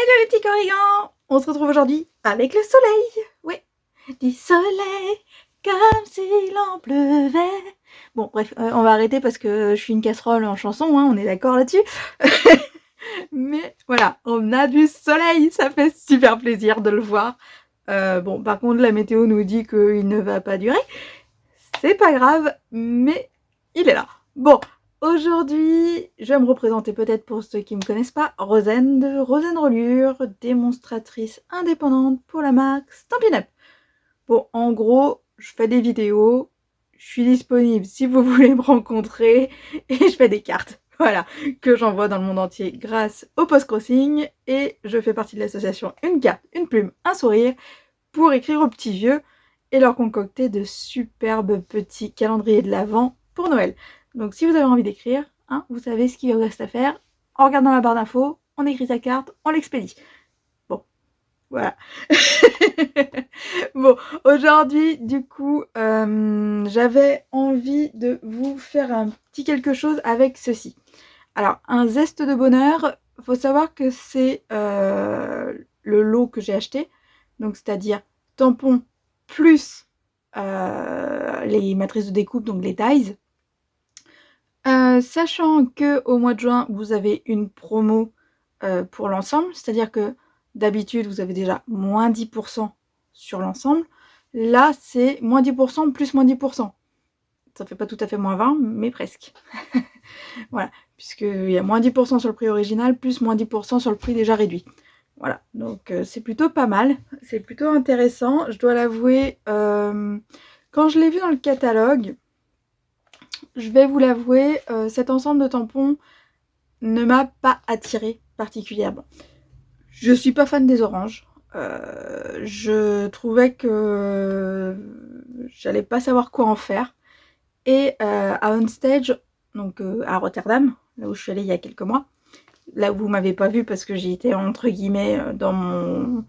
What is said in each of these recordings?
Hello les petits corrigans. On se retrouve aujourd'hui avec le soleil. Oui, du soleil comme s'il en pleuvait. Bon bref, on va arrêter parce que je suis une casserole en chanson, hein, on est d'accord là-dessus. Mais voilà, on a du soleil, ça fait super plaisir de le voir. Bon, par contre la météo nous dit qu'il ne va pas durer. C'est pas grave, mais il est là. Bon, aujourd'hui, je vais me représenter peut-être pour ceux qui ne me connaissent pas, Rosen de Rosen Rolure, démonstratrice indépendante pour la marque Stampin' Up. Bon, en gros, je fais des vidéos, je suis disponible si vous voulez me rencontrer, et je fais des cartes, voilà, que j'envoie dans le monde entier grâce au post-crossing, et je fais partie de l'association Une carte, une plume, un sourire, pour écrire aux petits vieux, et leur concocter de superbes petits calendriers de l'Avent pour Noël. Donc si vous avez envie d'écrire, hein, vous savez ce qu'il vous reste à faire. En regardant la barre d'infos, on écrit sa carte, on l'expédie. Bon, voilà. Bon, aujourd'hui, du coup, j'avais envie de vous faire un petit quelque chose avec ceci. Alors, un zeste de bonheur, faut savoir que c'est le lot que j'ai acheté, donc c'est-à-dire tampons plus les matrices de découpe, donc les dies. Sachant que au mois de juin, vous avez une promo pour l'ensemble, c'est-à-dire que d'habitude, vous avez déjà moins 10% sur l'ensemble. Là, c'est moins 10% plus moins 10%. Ça fait pas tout à fait moins 20, mais presque. Voilà, puisqu'il y a moins 10% sur le prix original, plus moins 10% sur le prix déjà réduit. Voilà, donc c'est plutôt pas mal, c'est plutôt intéressant. Je dois l'avouer, quand je l'ai vu dans le catalogue, je vais vous l'avouer, cet ensemble de tampons ne m'a pas attiré particulièrement. Je suis pas fan des oranges. Je trouvais que j'allais pas savoir quoi en faire. Et à Onstage, donc à Rotterdam, là où je suis allée il y a quelques mois, là où vous m'avez pas vu parce que j'y étais entre guillemets dans mon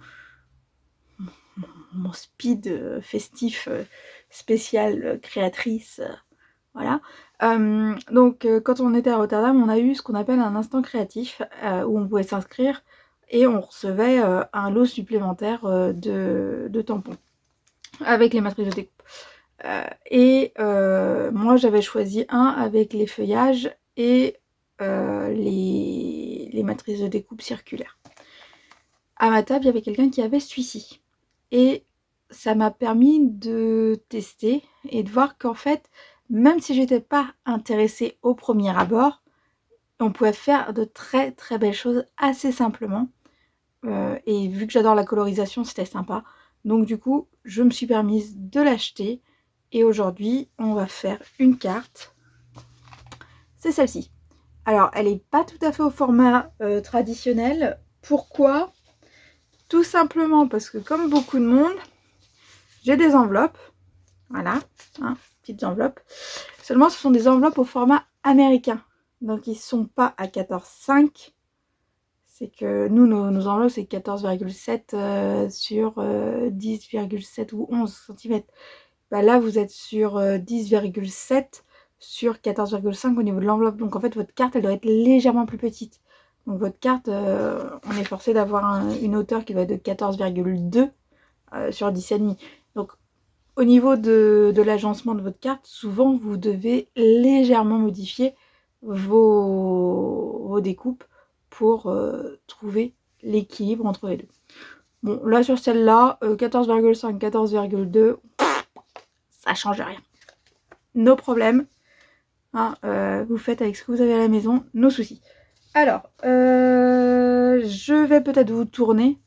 speed festif spécial créatrice, voilà. Donc quand on était à Rotterdam, on a eu ce qu'on appelle un instant créatif où on pouvait s'inscrire et on recevait un lot supplémentaire de tampons avec les matrices de découpe. Moi j'avais choisi un avec les feuillages et les matrices de découpe circulaires. À ma table, il y avait quelqu'un qui avait celui-ci. Et ça m'a permis de tester et de voir qu'en fait, même si j'étais pas intéressée au premier abord, on pouvait faire de très très belles choses assez simplement. Et vu que j'adore la colorisation, c'était sympa. Donc du coup, je me suis permise de l'acheter. Et aujourd'hui, on va faire une carte. C'est celle-ci. Alors, elle n'est pas tout à fait au format traditionnel. Pourquoi ? Tout simplement parce que comme beaucoup de monde, j'ai des enveloppes. Voilà, hein, petites enveloppes. Seulement, ce sont des enveloppes au format américain. Donc, ils ne sont pas à 14,5. C'est que nous, nos enveloppes, c'est 14,7 sur 10,7 ou 11 cm. Bah là, vous êtes sur 10,7 sur 14,5 au niveau de l'enveloppe. Donc, en fait, votre carte, elle doit être légèrement plus petite. Donc, votre carte, on est forcé d'avoir une hauteur qui doit être de 14,2 sur 10,5. Donc, au niveau de l'agencement de votre carte, souvent, vous devez légèrement modifier vos découpes pour trouver l'équilibre entre les deux. Bon, là, sur celle-là, 14,5, 14,2, ça change rien. No problème. Hein, vous faites avec ce que vous avez à la maison, nos soucis. Alors, je vais peut-être vous tourner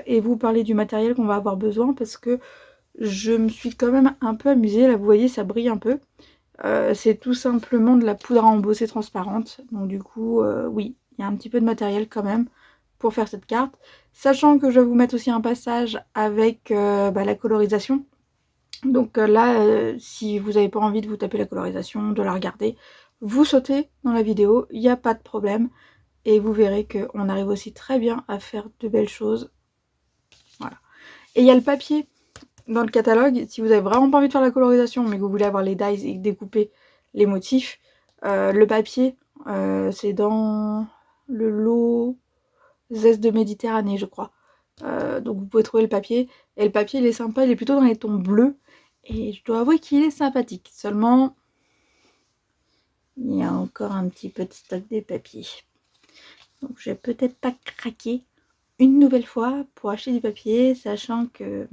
et vous parler du matériel qu'on va avoir besoin parce que je me suis quand même un peu amusée. Là, vous voyez, ça brille un peu. C'est tout simplement de la poudre à embosser transparente. Donc du coup, oui, il y a un petit peu de matériel quand même pour faire cette carte. Sachant que je vais vous mettre aussi un passage avec la colorisation. Donc là, si vous n'avez pas envie de vous taper la colorisation, de la regarder, vous sautez dans la vidéo, il n'y a pas de problème. Et vous verrez qu'on arrive aussi très bien à faire de belles choses. Voilà. Et il y a le papier dans le catalogue. Si vous avez vraiment pas envie de faire la colorisation, mais que vous voulez avoir les dies et découper les motifs, le papier, c'est dans le lot Zeste de Méditerranée, je crois. Donc vous pouvez trouver le papier. Et le papier, il est sympa, il est plutôt dans les tons bleus. Et je dois avouer qu'il est sympathique. Seulement, il y a encore un petit peu de stock de papier. Donc je vais peut-être pas craquer une nouvelle fois pour acheter du papier, sachant que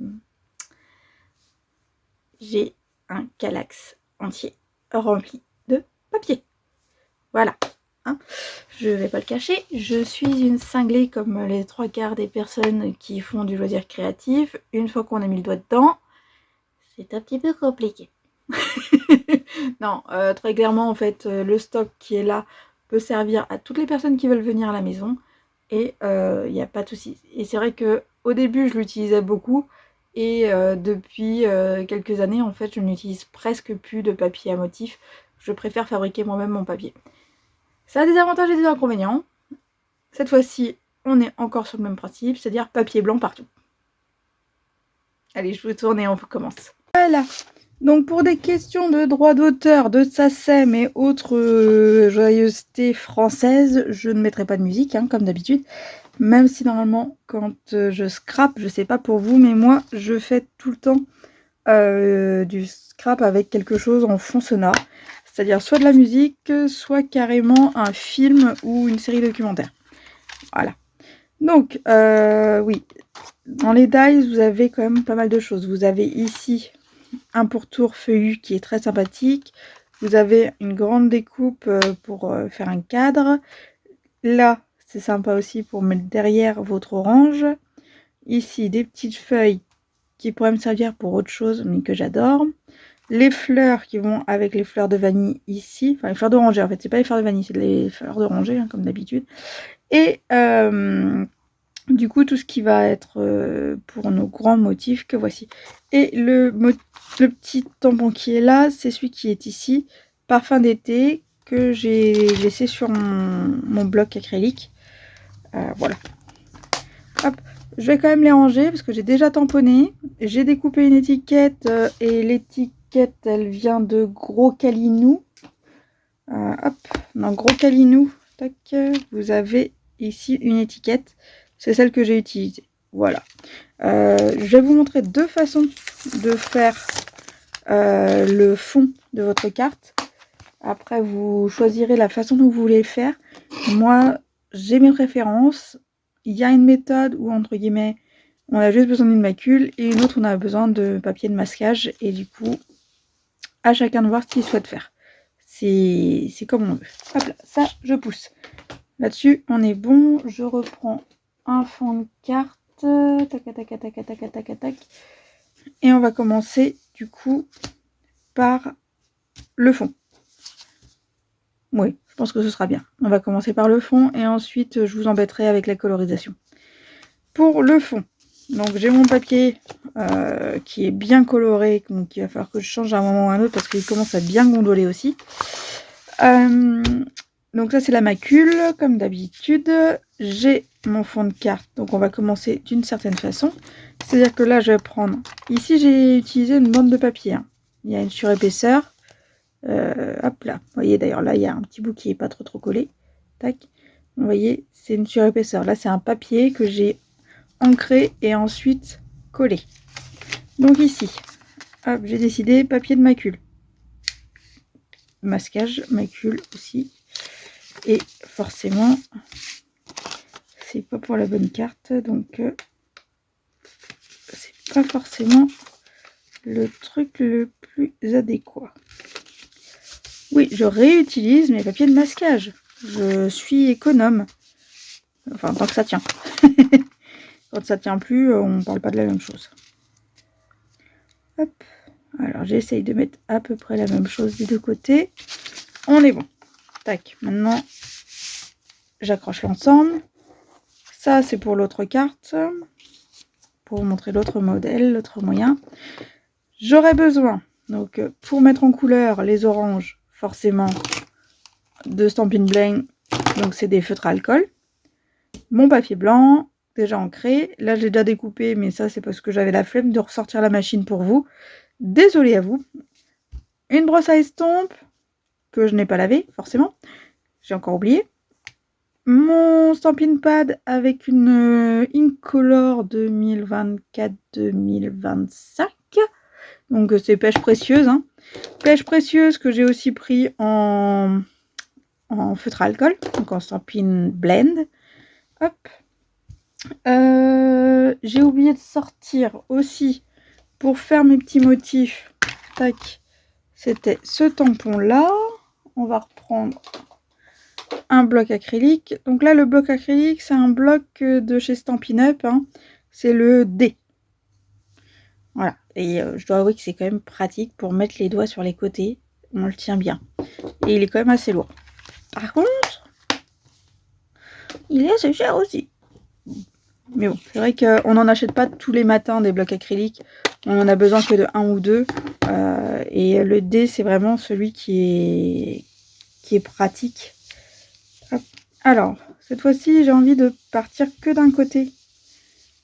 j'ai un calax entier rempli de papier. Voilà. Hein, je vais pas le cacher, je suis une cinglée comme les 3/4 des personnes qui font du loisir créatif. Une fois qu'on a mis le doigt dedans, c'est un petit peu compliqué. Non, très clairement en fait, le stock qui est là peut servir à toutes les personnes qui veulent venir à la maison et il n'y a pas de souci. Et c'est vrai que au début je l'utilisais beaucoup et depuis quelques années en fait je n'utilise presque plus de papier à motif. Je préfère fabriquer moi-même mon papier. Ça a des avantages et des inconvénients. Cette fois-ci, on est encore sur le même principe, c'est-à-dire papier blanc partout. Allez, je vous tourne et on commence. Voilà. Donc pour des questions de droit d'auteur, de SACEM et autres joyeusetés françaises, je ne mettrai pas de musique, hein, comme d'habitude. Même si normalement, quand je scrape, je sais pas pour vous, mais moi, je fais tout le temps du scrap avec quelque chose en fond sonore. C'est-à-dire soit de la musique, soit carrément un film ou une série documentaire. Voilà. Donc, oui, dans les dies, vous avez quand même pas mal de choses. Vous avez ici un pourtour feuillu qui est très sympathique. Vous avez une grande découpe pour faire un cadre. Là, c'est sympa aussi pour mettre derrière votre orange. Ici, des petites feuilles qui pourraient me servir pour autre chose, mais que j'adore. Les fleurs qui vont avec les fleurs de vanille ici. Enfin, les fleurs d'oranger, en fait. C'est pas les fleurs de vanille, c'est les fleurs d'oranger, hein, comme d'habitude. Et du coup, tout ce qui va être pour nos grands motifs que voici. Et le petit tampon qui est là, c'est celui qui est ici. Parfum d'été que j'ai laissé sur mon bloc acrylique. Voilà. Hop. Je vais quand même les ranger parce que j'ai déjà tamponné. J'ai découpé une étiquette et l'étiquette, elle vient de Gros Calinou. Hop, dans Gros Calinou, tac, vous avez ici une étiquette. C'est celle que j'ai utilisée. Voilà. Je vais vous montrer deux façons de faire le fond de votre carte. Après, vous choisirez la façon dont vous voulez le faire. Moi, j'ai mes préférences. Il y a une méthode où, entre guillemets, on a juste besoin d'une macule et une autre, on a besoin de papier de masquage. Et du coup, à chacun de voir ce qu'il souhaite faire. C'est comme on veut. Hop là, ça, je pousse. Là-dessus, on est bon. Je reprends un fond de carte. Tac, tac, tac, tac, tac, tac, tac. Et on va commencer, du coup, par le fond. Oui, je pense que ce sera bien. On va commencer par le fond et ensuite je vous embêterai avec la colorisation. Pour le fond, donc j'ai mon papier qui est bien coloré, donc il va falloir que je change à un moment ou à un autre parce qu'il commence à bien gondoler aussi. Donc ça c'est la macule, comme d'habitude. J'ai mon fond de carte, donc on va commencer d'une certaine façon. C'est-à-dire que là je vais prendre, ici j'ai utilisé une bande de papier. Hein. Il y a une surépaisseur. Hop là, vous voyez d'ailleurs là il y a un petit bout qui n'est pas trop collé, tac, vous voyez c'est une surépaisseur, là c'est un papier que j'ai ancré et ensuite collé. Donc ici, hop, j'ai décidé papier de macule, masquage, macule aussi, et forcément c'est pas pour la bonne carte, donc c'est pas forcément le truc le plus adéquat. Oui, je réutilise mes papiers de masquage. Je suis économe. Enfin, tant que ça tient. Quand ça tient plus, on parle pas de la même chose. Hop. Alors, j'essaye de mettre à peu près la même chose des deux côtés. On est bon. Tac. Maintenant, j'accroche l'ensemble. Ça, c'est pour l'autre carte. Pour vous montrer l'autre modèle, l'autre moyen. J'aurais besoin, donc, pour mettre en couleur les oranges, forcément de Stampin' Bling, donc c'est des feutres à alcool, mon papier blanc déjà ancré, là j'ai déjà découpé mais ça c'est parce que j'avais la flemme de ressortir la machine pour vous, désolée à vous, une brosse à estompe que je n'ai pas lavée forcément, j'ai encore oublié, mon Stampin' Pad avec une Incolor 2024-2025. Donc c'est pêche précieuse. Hein. Pêche précieuse que j'ai aussi pris en feutre à alcool, donc en Stampin' Blend. Hop. J'ai oublié de sortir aussi pour faire mes petits motifs. Tac. C'était ce tampon là. On va reprendre un bloc acrylique. Donc là, le bloc acrylique, c'est un bloc de chez Stampin' Up. Hein. C'est le D. Voilà. Et je dois avouer que c'est quand même pratique pour mettre les doigts sur les côtés. On le tient bien. Et il est quand même assez lourd. Par contre, il est assez cher aussi. Mais bon, c'est vrai qu'on n'en achète pas tous les matins des blocs acryliques. On en a besoin que de 1 ou 2. Et le D, c'est vraiment celui qui est pratique. Hop. Alors, cette fois-ci, j'ai envie de partir que d'un côté.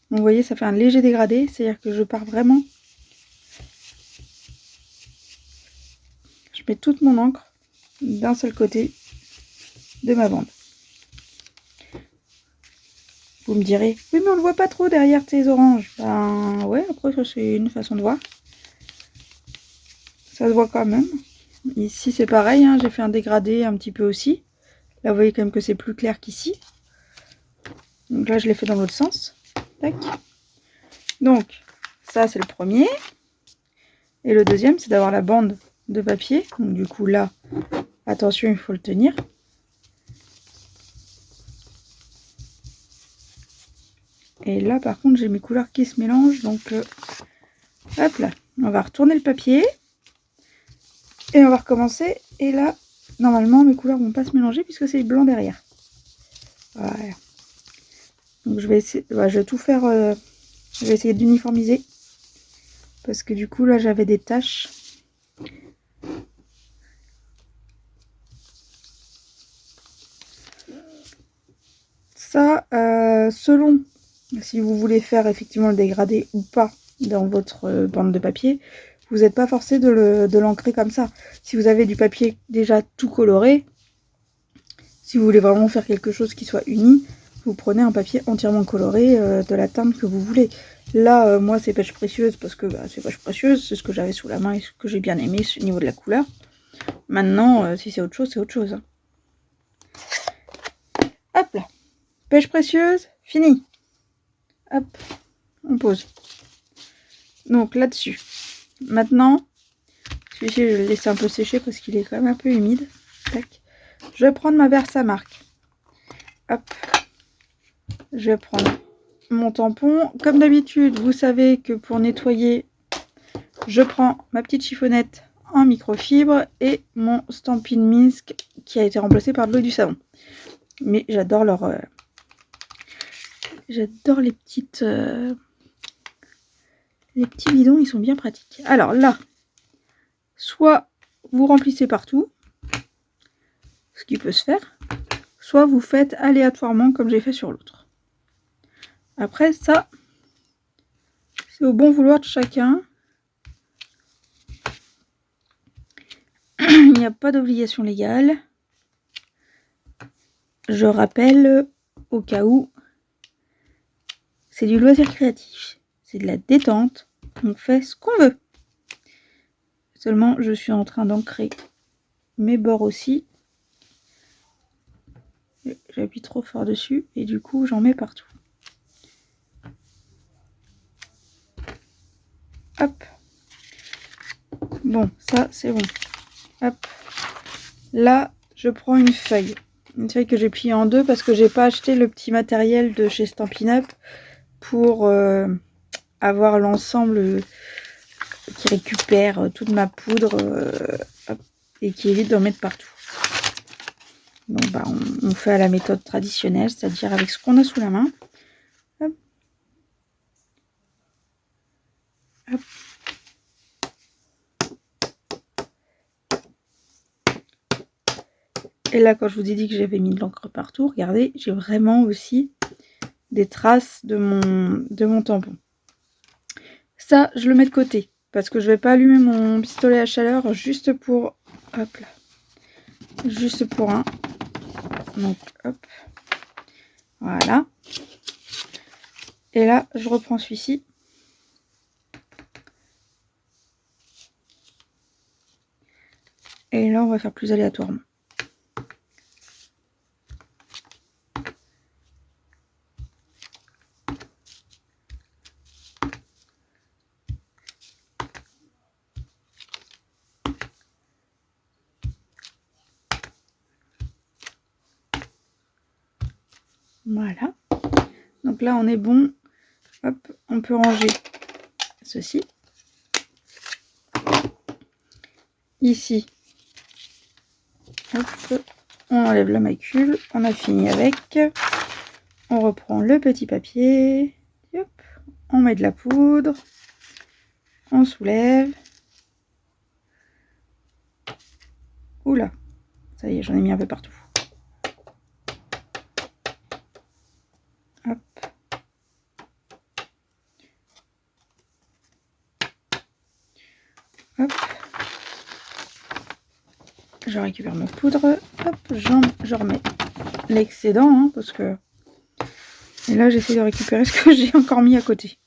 Donc, vous voyez, ça fait un léger dégradé. C'est-à-dire que je pars vraiment. Je mets toute mon encre d'un seul côté de ma bande. Vous me direz, oui, mais on ne voit pas trop derrière tes oranges. Ben ouais, après, ça c'est une façon de voir. Ça se voit quand même. Ici, c'est pareil, hein, j'ai fait un dégradé un petit peu aussi. Là, vous voyez quand même que c'est plus clair qu'ici. Donc là, je l'ai fait dans l'autre sens. Tac. Donc, ça, c'est le premier. Et le deuxième, c'est d'avoir la bande de papier. Donc du coup, là, attention, il faut le tenir. Et là, par contre, j'ai mes couleurs qui se mélangent. Donc, hop là. On va retourner le papier. Et on va recommencer. Et là, normalement, mes couleurs vont pas se mélanger puisque c'est blanc derrière. Voilà. Donc, je vais essayer, je vais tout faire. Je vais essayer d'uniformiser. Parce que du coup, là, j'avais des taches. Ça, selon si vous voulez faire effectivement le dégradé ou pas dans votre bande de papier, vous n'êtes pas forcé de l'ancrer comme ça. Si vous avez du papier déjà tout coloré, si vous voulez vraiment faire quelque chose qui soit uni, vous prenez un papier entièrement coloré de la teinte que vous voulez. Là, moi, c'est pêche précieuse parce que c'est pêche précieuse, c'est ce que j'avais sous la main et ce que j'ai bien aimé au niveau de la couleur. Maintenant, si c'est autre chose, c'est autre chose. Hop là. Pêche précieuse, fini. Hop, on pose. Donc là-dessus. Maintenant, celui-ci, je vais le laisser un peu sécher parce qu'il est quand même un peu humide. Tac. Je vais prendre ma Versamark. Hop. Je vais prendre mon tampon. Comme d'habitude, vous savez que pour nettoyer, je prends ma petite chiffonnette en microfibre et mon Stampin' Minsk qui a été remplacé par de l'eau et du savon. Mais j'adore leur... J'adore les petites... Les petits bidons, ils sont bien pratiques. Alors là, soit vous remplissez partout, ce qui peut se faire, soit vous faites aléatoirement comme j'ai fait sur l'autre. Après ça, c'est au bon vouloir de chacun. Il n'y a pas d'obligation légale. Je rappelle, au cas où, c'est du loisir créatif. C'est de la détente. On fait ce qu'on veut. Seulement, je suis en train d'ancrer mes bords aussi. J'appuie trop fort dessus et du coup, j'en mets partout. Hop. Bon, ça, c'est bon. Hop. Là, je prends une feuille. Une feuille que j'ai pliée en deux parce que j'ai pas acheté le petit matériel de chez Stampin' Up pour avoir l'ensemble qui récupère toute ma poudre et qui évite d'en mettre partout. Donc bah, on fait à la méthode traditionnelle, c'est-à-dire avec ce qu'on a sous la main. Hop. Hop. Et là, quand je vous ai dit que j'avais mis de l'encre partout, regardez, j'ai vraiment aussi des traces de mon tampon. Ça, je le mets de côté parce que je vais pas allumer mon pistolet à chaleur juste pour, hop là, juste pour un. Donc, hop. Voilà. Et là, je reprends celui-ci. Et là, on va faire plus aléatoirement. Voilà. Donc là, on est bon. Hop, on peut ranger ceci. Ici, hop, on enlève la macule. On a fini avec. On reprend le petit papier. Hop, on met de la poudre. On soulève. Oula, ça y est, j'en ai mis un peu partout. Hop. Hop. Je récupère ma poudre. Hop, je remets l'excédent, hein, parce que... Et là, j'essaie de récupérer ce que j'ai encore mis à côté.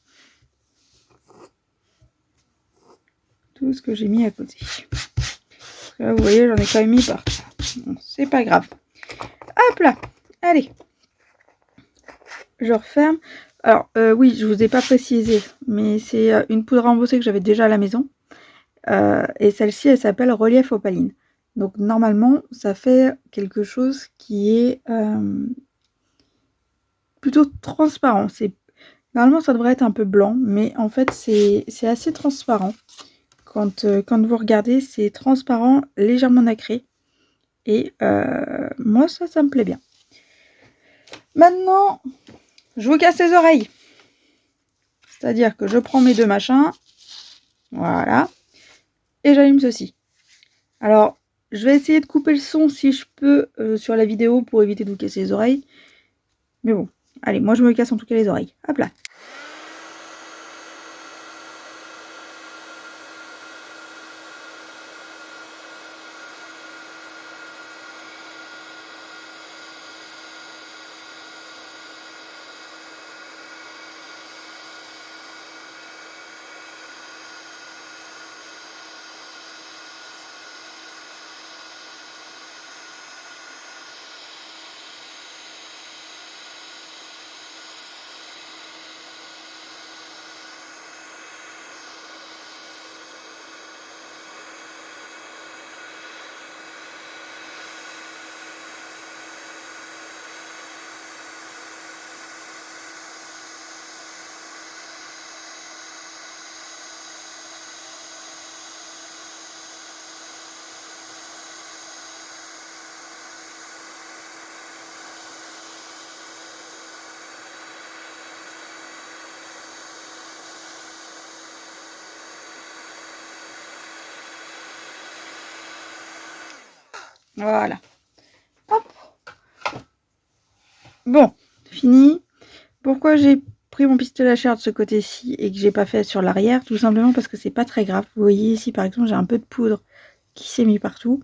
Tout ce que j'ai mis à côté. Là, vous voyez, j'en ai quand même mis partout. Bon, c'est pas grave. Hop là. Allez. Je referme. Alors, oui, je vous ai pas précisé, mais c'est une poudre embossée que j'avais déjà à la maison. Et celle-ci, elle s'appelle Relief Opaline. Donc, normalement, ça fait quelque chose qui est plutôt transparent. Normalement, ça devrait être un peu blanc, mais en fait, c'est assez transparent. Quand vous regardez, c'est transparent, légèrement nacré. Et moi, ça me plaît bien. Maintenant, je vous casse les oreilles. C'est-à-dire que je prends mes deux machins. Voilà. Et j'allume ceci. Alors, je vais essayer de couper le son si je peux sur la vidéo pour éviter de vous casser les oreilles. Mais bon, allez, moi je me casse en tout cas les oreilles. Hop là. Voilà. Hop. Bon, fini. Pourquoi j'ai pris mon pistolet à chair de ce côté-ci et que j'ai pas fait sur l'arrière? Tout simplement parce que c'est pas très grave. Vous voyez ici par exemple, j'ai un peu de poudre qui s'est mis partout.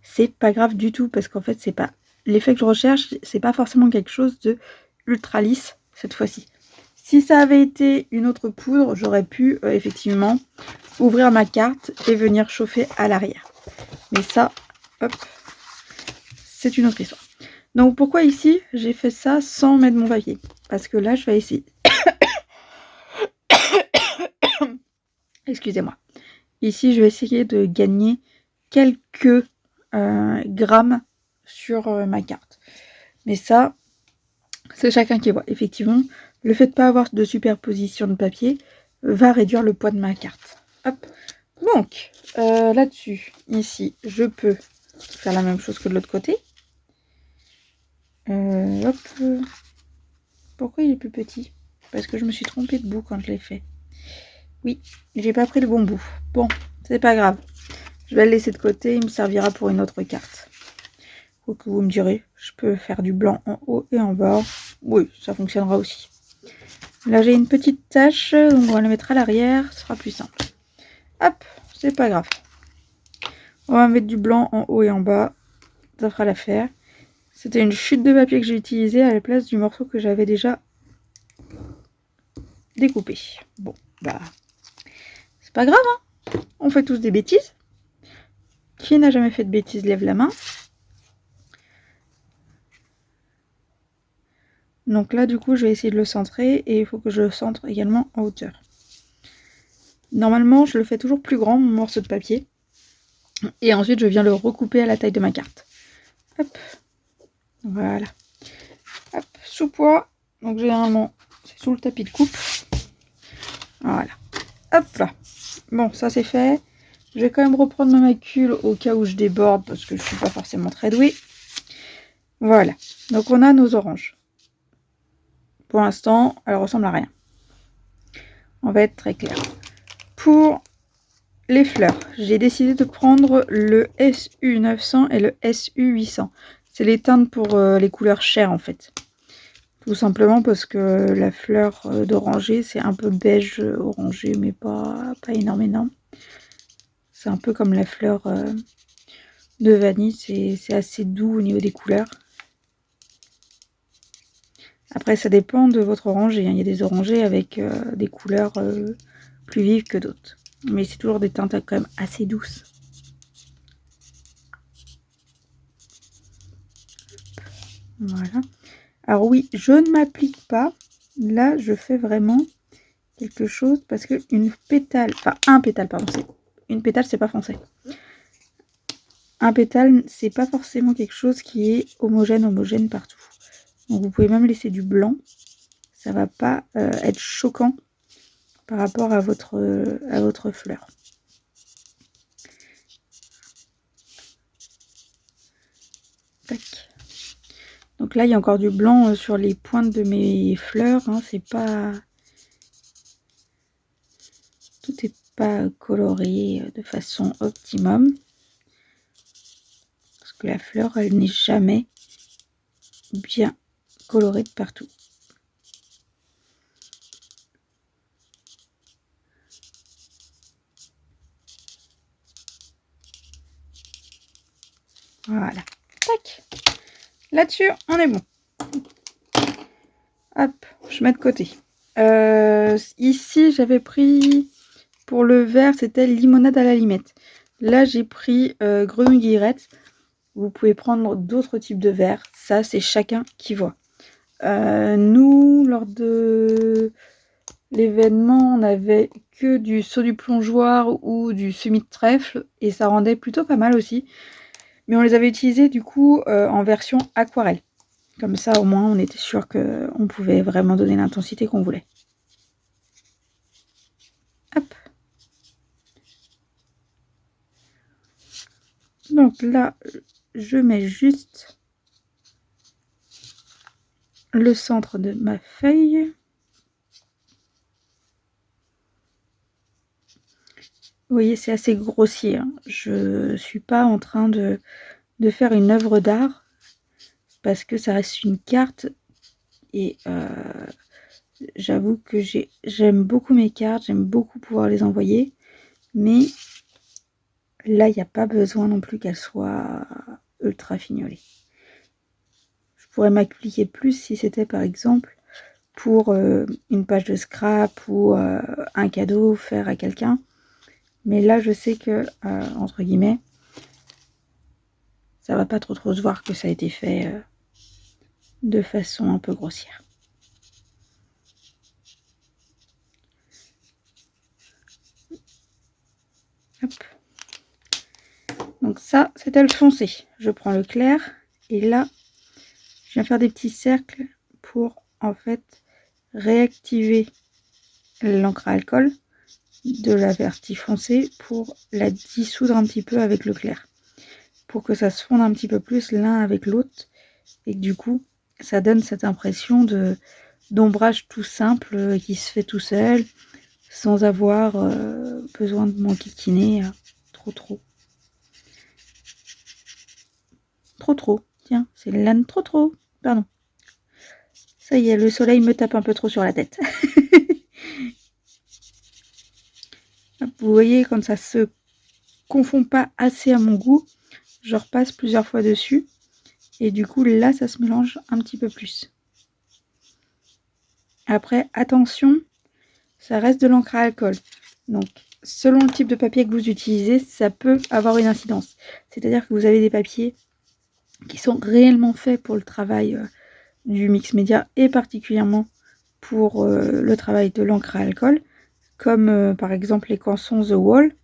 C'est pas grave du tout parce qu'en fait, c'est pas l'effet que je recherche, c'est pas forcément quelque chose de ultra lisse cette fois-ci. Si ça avait été une autre poudre, j'aurais pu effectivement ouvrir ma carte et venir chauffer à l'arrière. Mais ça, hop, c'est une autre histoire. Donc pourquoi ici, j'ai fait ça sans mettre mon papier? Parce que là, je vais essayer... Excusez-moi. Ici, je vais essayer de gagner quelques grammes sur ma carte. Mais ça, c'est chacun qui voit. Effectivement, le fait de ne pas avoir de superposition de papier va réduire le poids de ma carte. Hop. Donc, là-dessus, ici, je peux faire la même chose que de l'autre côté. Hop. Pourquoi il est plus petit? Parce que je me suis trompée de bout quand je l'ai fait. Oui, j'ai pas pris le bon bout. Bon, c'est pas grave. Je vais le laisser de côté, il me servira pour une autre carte. Faut que vous me direz, je peux faire du blanc en haut et en bas. Oui, ça fonctionnera aussi. Là, j'ai une petite tache, donc on va la mettre à l'arrière, ce sera plus simple. Hop, c'est pas grave. On va mettre du blanc en haut et en bas, ça fera l'affaire. C'était une chute de papier que j'ai utilisée à la place du morceau que j'avais déjà découpé. Bon, bah, c'est pas grave, hein. On fait tous des bêtises. Qui n'a jamais fait de bêtises, lève la main. Donc là, du coup, je vais essayer de le centrer et il faut que je le centre également en hauteur. Normalement, je le fais toujours plus grand, mon morceau de papier. Et ensuite, je viens le recouper à la taille de ma carte. Hop. Voilà. Hop, sous poids. Donc généralement, c'est sous le tapis de coupe. Voilà. Hop là. Bon, ça c'est fait. Je vais quand même reprendre ma macule au cas où je déborde parce que je suis pas forcément très douée. Voilà. Donc on a nos oranges. Pour l'instant, elles ressemblent à rien. On va être très clair. Pour les fleurs, j'ai décidé de prendre le SU 900 et le SU 800. C'est les teintes pour les couleurs chères en fait. Tout simplement parce que la fleur d'oranger, c'est un peu beige orangé, mais pas énorme. C'est un peu comme la fleur de vanille, c'est assez doux au niveau des couleurs. Après, ça dépend de votre oranger. Il y a des orangers avec des couleurs plus vives que d'autres. Mais c'est toujours des teintes quand même assez douces. Voilà. Alors oui, je ne m'applique pas. Là, je fais vraiment quelque chose parce que une pétale, pardon, une pétale, c'est pas français. Un pétale, c'est pas forcément quelque chose qui est homogène partout. Donc vous pouvez même laisser du blanc. Ça va pas être choquant par rapport à votre fleur. Tac. Donc là, il y a encore du blanc sur les pointes de mes fleurs. Hein. C'est pas... Tout n'est pas coloré de façon optimum. Parce que la fleur, elle n'est jamais bien colorée de partout. Voilà. Tac. Là-dessus, on est bon. Hop, je mets de côté. Ici, j'avais pris, pour le vert, c'était limonade à la limette. Là, j'ai pris grenouille guillerette. Vous pouvez prendre d'autres types de verres. Ça, c'est chacun qui voit. Nous, lors de l'événement, on n'avait que du saut du plongeoir ou du semis de trèfle. Et ça rendait plutôt pas mal aussi. Mais on les avait utilisés du coup en version aquarelle. Comme ça, au moins, on était sûr qu'on pouvait vraiment donner l'intensité qu'on voulait. Hop. Donc là, je mets juste le centre de ma feuille. Vous voyez, c'est assez grossier. Hein. Je ne suis pas en train de faire une œuvre d'art parce que ça reste une carte et j'avoue que j'aime beaucoup mes cartes, j'aime beaucoup pouvoir les envoyer, mais là, il n'y a pas besoin non plus qu'elles soient ultra fignolées. Je pourrais m'appliquer plus si c'était par exemple pour une page de scrap ou un cadeau faire à quelqu'un. Mais là, je sais que, entre guillemets, ça va pas trop se voir que ça a été fait de façon un peu grossière. Hop. Donc ça, c'était le foncé. Je prends le clair et là, je viens faire des petits cercles pour en fait réactiver l'encre à alcool de la vertie foncée pour la dissoudre un petit peu avec le clair. Pour que ça se fonde un petit peu plus l'un avec l'autre et que du coup, ça donne cette impression d'ombrage tout simple qui se fait tout seul sans avoir besoin de m'enquiquiner trop. Trop. Tiens, c'est l'âne trop. Pardon. Ça y est, le soleil me tape un peu trop sur la tête. Vous voyez, quand ça se confond pas assez à mon goût, je repasse plusieurs fois dessus. Et du coup, là, ça se mélange un petit peu plus. Après, attention, ça reste de l'encre à alcool. Donc, selon le type de papier que vous utilisez, ça peut avoir une incidence. C'est-à-dire que vous avez des papiers qui sont réellement faits pour le travail du mix média et particulièrement pour le travail de l'encre à alcool, comme par exemple les cançons The Wall.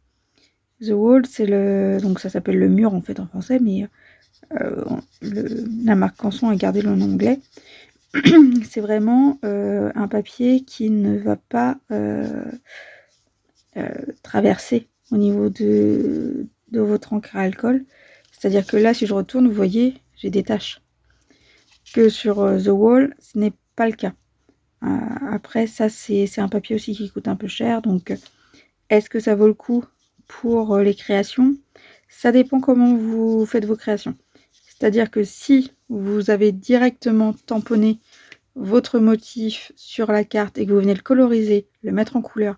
The Wall, c'est donc ça s'appelle le mur en fait en français, mais la marque Canson a gardé le nom anglais. C'est vraiment un papier qui ne va pas traverser au niveau de votre encre à alcool. C'est-à-dire que là, si je retourne, vous voyez, j'ai des taches. Que sur The Wall, ce n'est pas le cas. Après, ça, c'est un papier aussi qui coûte un peu cher. Donc, est-ce que ça vaut le coup pour les créations? Ça dépend comment vous faites vos créations. C'est-à-dire que si vous avez directement tamponné votre motif sur la carte et que vous venez le coloriser, le mettre en couleur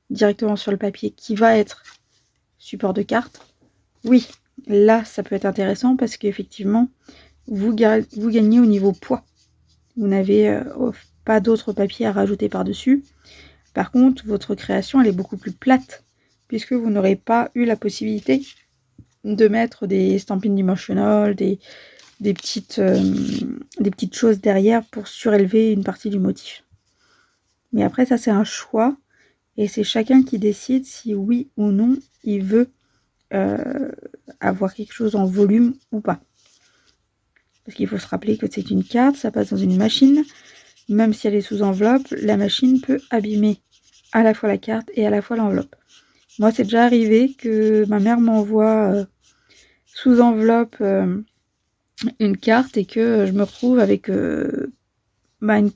directement sur le papier qui va être support de carte, oui, là, ça peut être intéressant parce qu'effectivement, vous gagnez au niveau poids. Vous n'avez pas d'autres papiers à rajouter par-dessus. Par contre, votre création, elle est beaucoup plus plate puisque vous n'aurez pas eu la possibilité de mettre des stamping dimensional, des petites choses derrière pour surélever une partie du motif. Mais après, ça, c'est un choix et c'est chacun qui décide si oui ou non il veut avoir quelque chose en volume ou pas. Parce qu'il faut se rappeler que c'est une carte, ça passe dans une machine. Même si elle est sous enveloppe, la machine peut abîmer à la fois la carte et à la fois l'enveloppe. Moi, c'est déjà arrivé que ma mère m'envoie sous enveloppe une carte et que je me retrouve avec une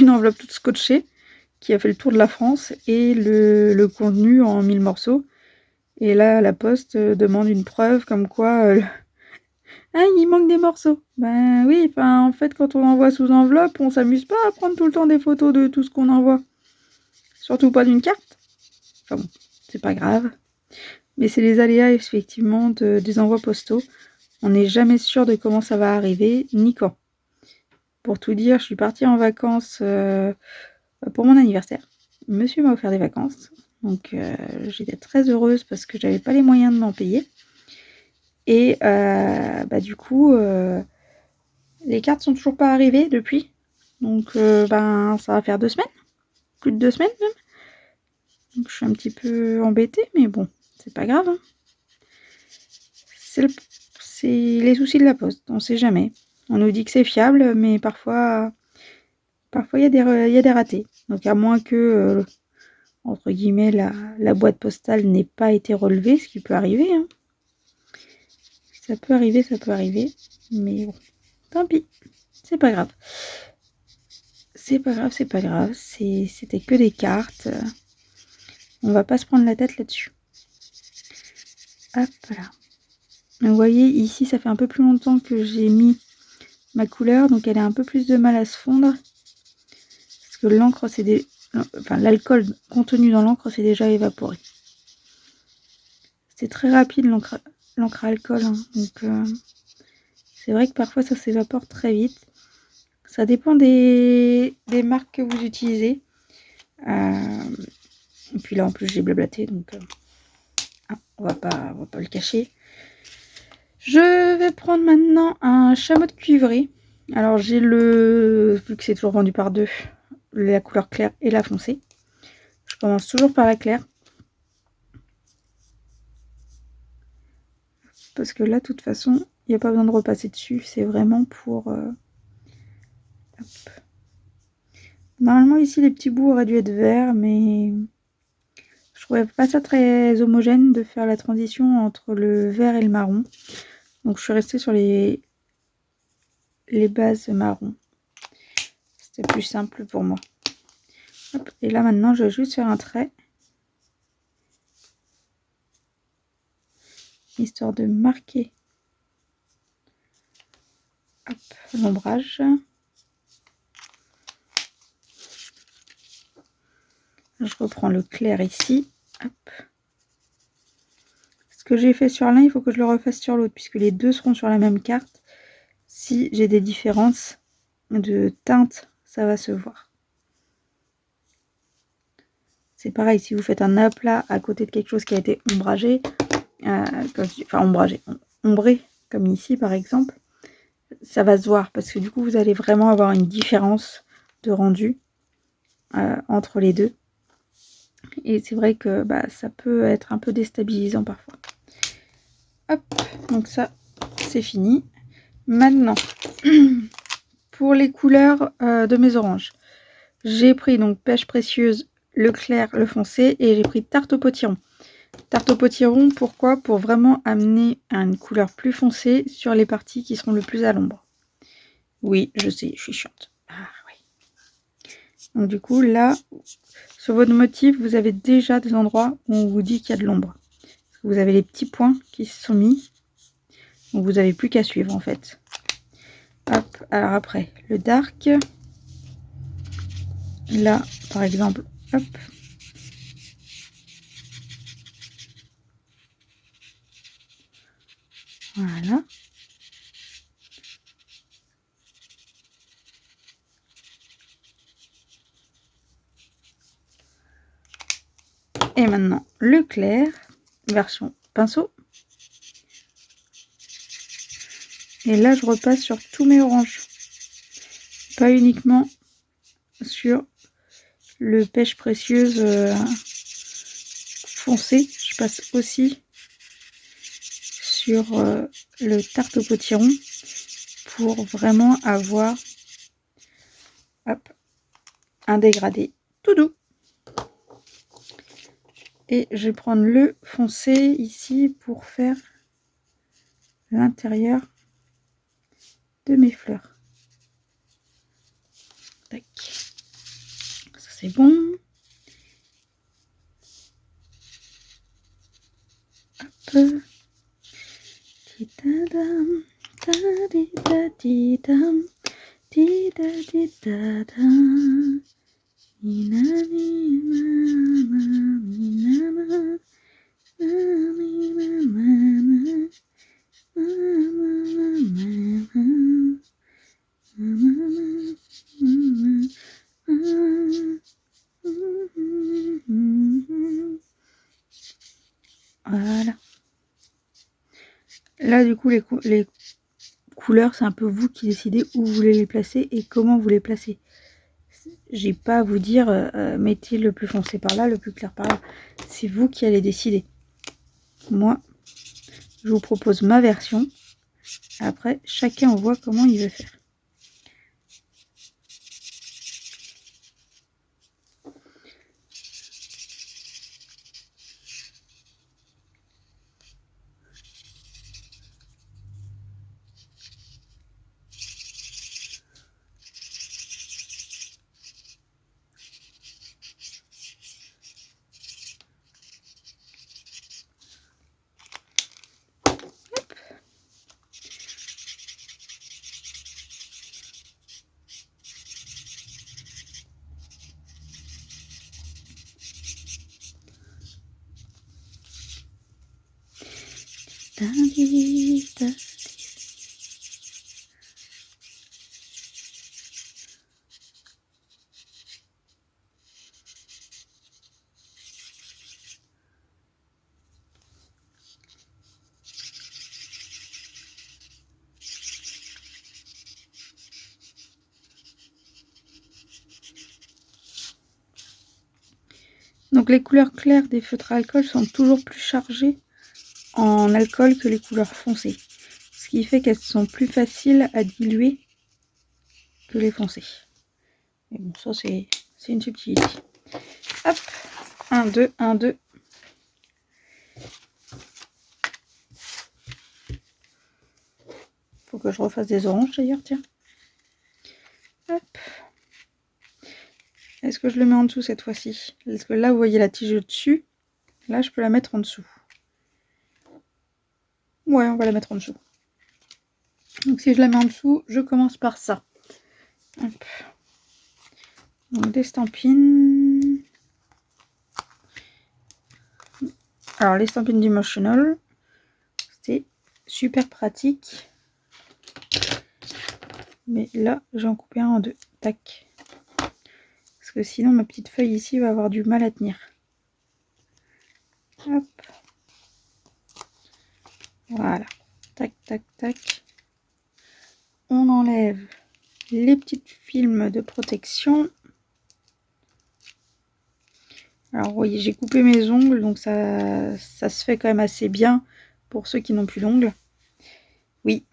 enveloppe toute scotchée qui a fait le tour de la France et le contenu en 1000 morceaux. Et là, la poste demande une preuve comme quoi il manque des morceaux. Ben oui, en fait, quand on envoie sous enveloppe, on s'amuse pas à prendre tout le temps des photos de tout ce qu'on envoie. Surtout pas d'une carte. Enfin bon, c'est pas grave. Mais c'est les aléas, effectivement, des envois postaux. On n'est jamais sûr de comment ça va arriver, ni quand. Pour tout dire, je suis partie en vacances pour mon anniversaire. Monsieur m'a offert des vacances. Donc, j'étais très heureuse parce que j'avais pas les moyens de m'en payer. Et du coup, les cartes sont toujours pas arrivées depuis. Donc, ça va faire 2 semaines. Plus de 2 semaines même. Donc, je suis un petit peu embêtée, mais bon, c'est pas grave. Hein. C'est les soucis de la poste, on sait jamais. On nous dit que c'est fiable, mais parfois il y a des ratés. Donc à moins que, entre guillemets, la boîte postale n'ait pas été relevée, ce qui peut arriver. Hein. Ça peut arriver, mais bon, tant pis, c'est pas grave. C'est pas grave, c'était que des cartes. On va pas se prendre la tête là-dessus. Hop là. Vous voyez, ici, ça fait un peu plus longtemps que j'ai mis ma couleur, donc elle a un peu plus de mal à se fondre. Parce que l'encre, l'alcool contenu dans l'encre s'est déjà évaporé. C'est très rapide l'encre à alcool, hein, donc c'est vrai que parfois ça s'évapore très vite. Ça dépend des marques que vous utilisez. Et puis là en plus j'ai blablaté, donc on va pas le cacher. Je vais prendre maintenant un chameau de cuivré. Alors j'ai vu que c'est toujours vendu par deux, la couleur claire et la foncée. Je commence toujours par la claire. Parce que là, de toute façon, il n'y a pas besoin de repasser dessus. C'est vraiment pour... Normalement, ici, les petits bouts auraient dû être verts, mais je trouvais pas ça très homogène de faire la transition entre le vert et le marron. Donc, je suis restée sur les bases marron. C'était plus simple pour moi. Hop. Et là, maintenant, je vais juste faire un trait. Histoire de marquer l'ombrage. Je reprends le clair ici. Hop. Ce que j'ai fait sur l'un, il faut que je le refasse sur l'autre, puisque les deux seront sur la même carte. si j'ai des différences de teinte, ça va se voir. C'est pareil, si vous faites un aplat à côté de quelque chose qui a été ombragé, ombré, comme ici par exemple, ça va se voir parce que du coup vous allez vraiment avoir une différence de rendu entre les deux. Et c'est vrai que ça peut être un peu déstabilisant parfois. Hop, donc ça c'est fini. Maintenant, pour les couleurs de mes oranges, j'ai pris donc pêche précieuse, le clair, le foncé, et j'ai pris tarte au potiron. Tarte au potiron, pourquoi? Pour vraiment amener une couleur plus foncée sur les parties qui seront le plus à l'ombre. Oui, je sais, je suis chiante. Ah oui. Donc du coup, là, sur votre motif, vous avez déjà des endroits où on vous dit qu'il y a de l'ombre. Vous avez les petits points qui se sont mis. Donc vous n'avez plus qu'à suivre en fait. Hop, alors après, le dark. Là, par exemple, hop. Voilà. Et maintenant, le clair, version pinceau. Et là, je repasse sur tous mes oranges. Pas uniquement sur le pêche précieuse foncé. Je passe aussi sur le tarte au potiron pour vraiment avoir un dégradé tout doux. Et je vais prendre le foncé ici pour faire l'intérieur de mes fleurs. Tac. Ça c'est bon. Hop. Voilà. Là, du coup, les couleurs, c'est un peu vous qui décidez où vous voulez les placer et comment vous les placez. J'ai pas à vous dire mettez le plus foncé par là, le plus clair par là. C'est vous qui allez décider. Moi, je vous propose ma version. Après, chacun on voit comment il veut faire. Donc les couleurs claires des feutres à alcool sont toujours plus chargées en alcool que les couleurs foncées. Ce qui fait qu'elles sont plus faciles à diluer que les foncées. Et bon, ça c'est une subtilité. Hop, 1, 2, 1, 2. Faut que je refasse des oranges d'ailleurs, tiens. Hop. Est-ce que je le mets en dessous cette fois-ci? Parce que là, vous voyez la tige au-dessus. Là, je peux la mettre en dessous. Ouais, on va la mettre en dessous. Donc si je la mets en dessous, je commence par ça. Hop. Donc des stampines. Alors les stampines d'Emotional, c'est super pratique Mais là, j'ai en coupé un en deux. Tac. Parce que sinon, ma petite feuille ici va avoir du mal à tenir. Hop. Voilà. Tac, tac, tac. On enlève les petites films de protection. Alors, vous voyez, j'ai coupé mes ongles, donc ça se fait quand même assez bien pour ceux qui n'ont plus d'ongles. Oui,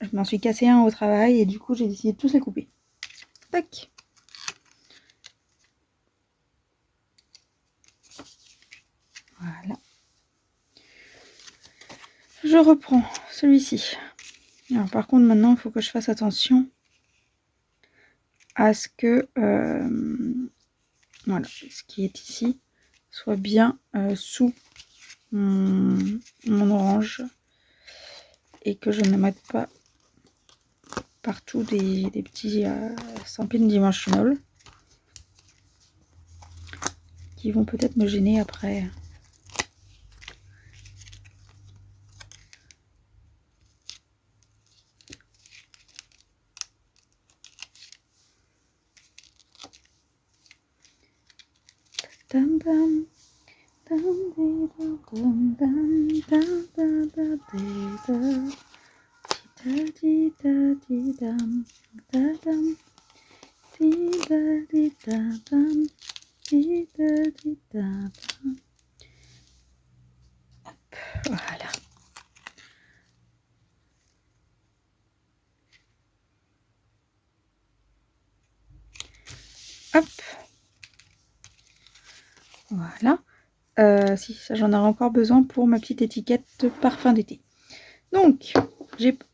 je m'en suis cassé un au travail et du coup, j'ai décidé de tous les couper. Tac. Voilà. Je reprends celui-ci. Alors, par contre, maintenant, il faut que je fasse attention à ce que voilà, ce qui est ici soit bien sous mon orange et que je ne mette pas partout des petits stampines dimensional qui vont peut-être me gêner après. Dam, dam. Voilà. Hop. Voilà. Si, ça j'en aurai encore besoin pour ma petite étiquette de parfum d'été. Donc,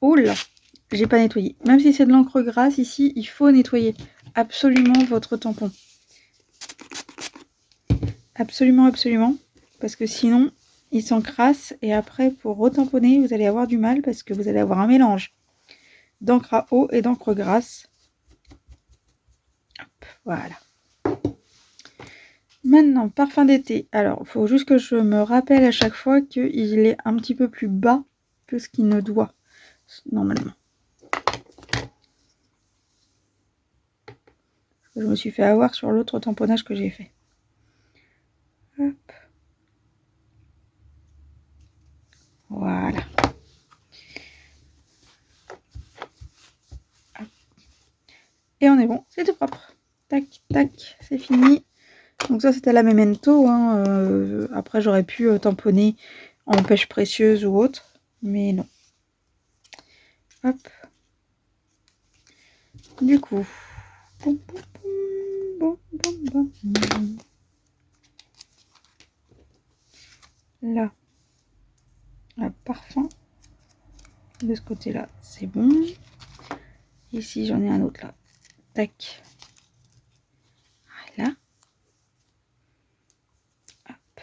oh là, j'ai pas nettoyé. Même si c'est de l'encre grasse, ici, il faut nettoyer absolument votre tampon. Absolument, absolument. Parce que sinon, il s'encrasse. Et après, pour retamponner, vous allez avoir du mal parce que vous allez avoir un mélange d'encre à eau et d'encre grasse. Hop, voilà. Maintenant, parfum d'été. Alors, il faut juste que je me rappelle à chaque fois qu'il est un petit peu plus bas que ce qu'il ne doit, normalement. Je me suis fait avoir sur l'autre tamponnage que j'ai fait. Hop. Voilà. Hop. Et on est bon, c'est tout propre. Tac, tac, c'est fini. Donc ça, c'était la Memento. Hein. Après, j'aurais pu tamponner en pêche précieuse ou autre, mais non. Hop. Du coup. Là, le parfum. De ce côté-là, c'est bon. Ici, j'en ai un autre là. Tac. Voilà. Hop.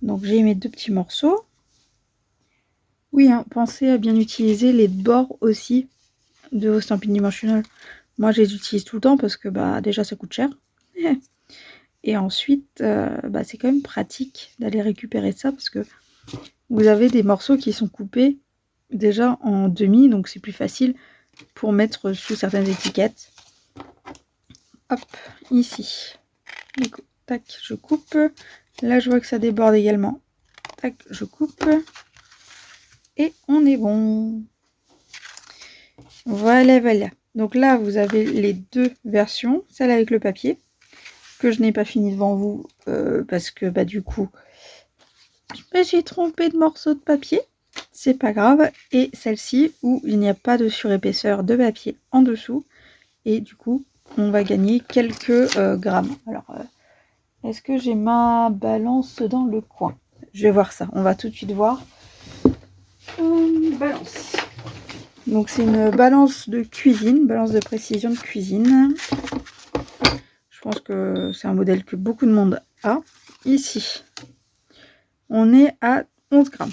Donc, j'ai mes deux petits morceaux. Oui, hein, pensez à bien utiliser les bords aussi de vos stampines dimensionnelles. Moi, je les utilise tout le temps parce que bah, déjà, ça coûte cher. Et ensuite, c'est quand même pratique d'aller récupérer ça parce que vous avez des morceaux qui sont coupés déjà en demi, donc c'est plus facile pour mettre sous certaines étiquettes. Hop, ici. Du coup, tac, je coupe. Là, je vois que ça déborde également. Tac, je coupe. Et on est bon. Voilà, voilà. Donc là, vous avez les deux versions. Celle avec le papier, que je n'ai pas fini devant vous, parce que bah du coup, je me suis trompée de morceau de papier. C'est pas grave. Et celle-ci, où il n'y a pas de surépaisseur de papier en dessous. Et du coup, on va gagner quelques grammes. Alors, est-ce que j'ai ma balance dans le coin? Je vais voir ça. On va tout de suite voir. Balance. Donc, c'est une balance de cuisine, balance de précision de cuisine. Je pense que c'est un modèle que beaucoup de monde a. Ici, on est à 11 grammes.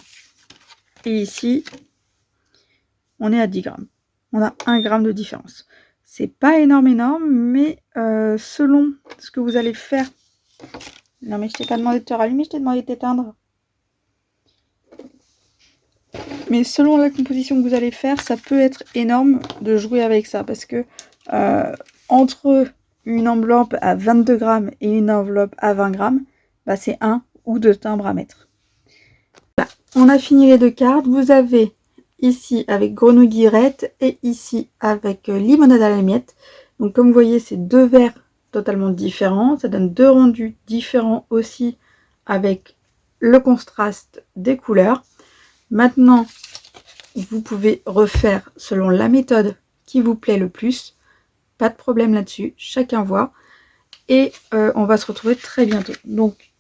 Et ici, on est à 10 grammes. On a 1 gramme de différence. C'est pas énorme, mais selon ce que vous allez faire. Non, mais je t'ai pas demandé de te rallumer, je t'ai demandé de t'éteindre. Mais selon la composition que vous allez faire, ça peut être énorme de jouer avec ça. Parce que entre une enveloppe à 22 grammes et une enveloppe à 20 grammes, bah, c'est 1 ou 2 timbres à mettre. Voilà. On a fini les 2 cartes. Vous avez ici avec grenouille guillerette et ici avec limonade à la miette. Donc comme vous voyez, c'est 2 verres totalement différents. Ça donne 2 rendus différents aussi avec le contraste des couleurs. Maintenant, vous pouvez refaire selon la méthode qui vous plaît le plus. Pas de problème là-dessus, chacun voit. Et on va se retrouver très bientôt. Donc,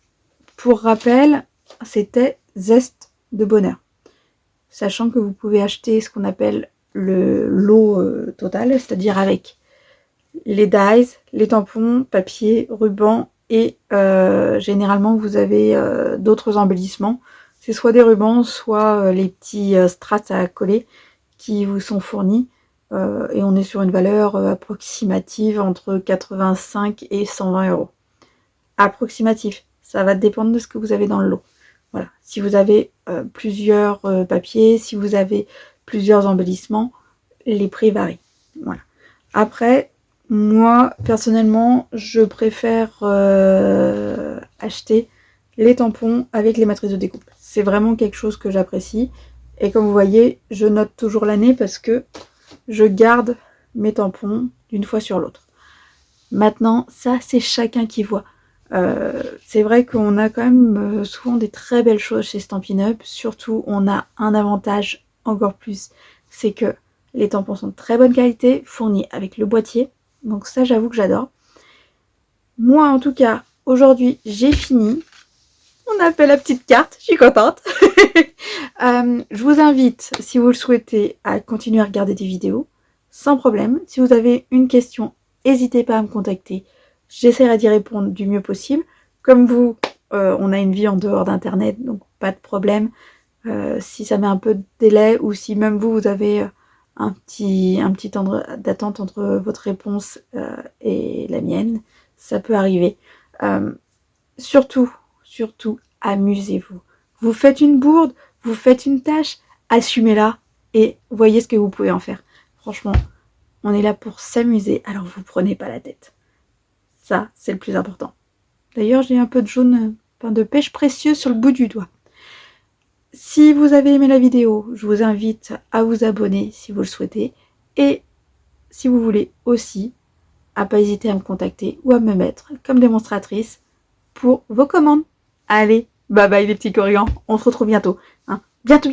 pour rappel, c'était Zeste de bonheur. Sachant que vous pouvez acheter ce qu'on appelle le lot total, c'est-à-dire avec les dies, les tampons, papier, ruban et généralement vous avez d'autres embellissements. C'est soit des rubans, soit les petits strass à coller qui vous sont fournis. Et on est sur une valeur approximative entre 85 et 120 €. Approximatif, ça va dépendre de ce que vous avez dans le lot. Voilà. Si vous avez plusieurs papiers, si vous avez plusieurs embellissements, les prix varient. Voilà. Après, moi, personnellement, je préfère acheter les tampons avec les matrices de découpe. C'est vraiment quelque chose que j'apprécie. Et comme vous voyez, je note toujours l'année parce que je garde mes tampons d'une fois sur l'autre. Maintenant, ça, c'est chacun qui voit. C'est vrai qu'on a quand même souvent des très belles choses chez Stampin' Up. Surtout, on a un avantage encore plus, c'est que les tampons sont de très bonne qualité, fournis avec le boîtier. Donc ça, j'avoue que j'adore. Moi, en tout cas, aujourd'hui, j'ai fini. On a fait la petite carte, je suis contente. Je vous invite, si vous le souhaitez, à continuer à regarder des vidéos, sans problème. Si vous avez une question, n'hésitez pas à me contacter. J'essaierai d'y répondre du mieux possible. Comme vous, on a une vie en dehors d'Internet, donc pas de problème. Si ça met un peu de délai ou si même vous avez un petit temps d'attente entre votre réponse et la mienne, ça peut arriver. Surtout, amusez-vous. Vous faites une bourde, vous faites une tâche, assumez-la et voyez ce que vous pouvez en faire. Franchement, on est là pour s'amuser, alors vous prenez pas la tête. Ça, c'est le plus important. D'ailleurs, j'ai un peu de jaune, de pêche précieux sur le bout du doigt. Si vous avez aimé la vidéo, je vous invite à vous abonner si vous le souhaitez. Et si vous voulez aussi, à pas hésiter à me contacter ou à me mettre comme démonstratrice pour vos commandes. Allez, bye bye les petits corrigans, on se retrouve bientôt. Bientôt.